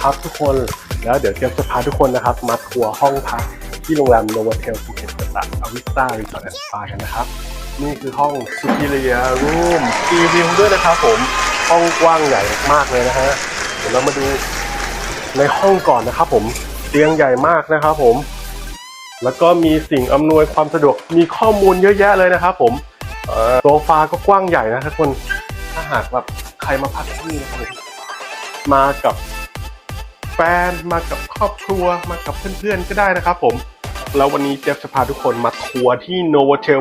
ครับทุกคนแล้วเดี๋ยวเจฟจะพาทุกคนนะครับมาทัวร์ห้องพักที่โรงแรมโนวเทลภูเก็ตสระอวิสตารีสอร์ทแอนด์สปากันนะครับนี่คือห้อง Superior Room มีวิวด้วยนะครับผมห้องกว้างใหญ่มากเลยนะฮะเดี๋ยวเรามาดูในห้องก่อนนะครับผมเตียงใหญ่มากนะครับผมแล้วก็มีสิ่งอำนวยความสะดวกมีข้อมูลเยอะแยะเลยนะครับผมโซฟาก็กว้างใหญ่นะทุกคนถ้าหากแบบใครมาพักที่นี่นะครับมากับแฟนมากับครอบครัวมากับเพื่อนๆก็ได้นะครับผมแล้ววันนี้เจฟจะพาทุกคนมาทัวร์ที่โนวเทล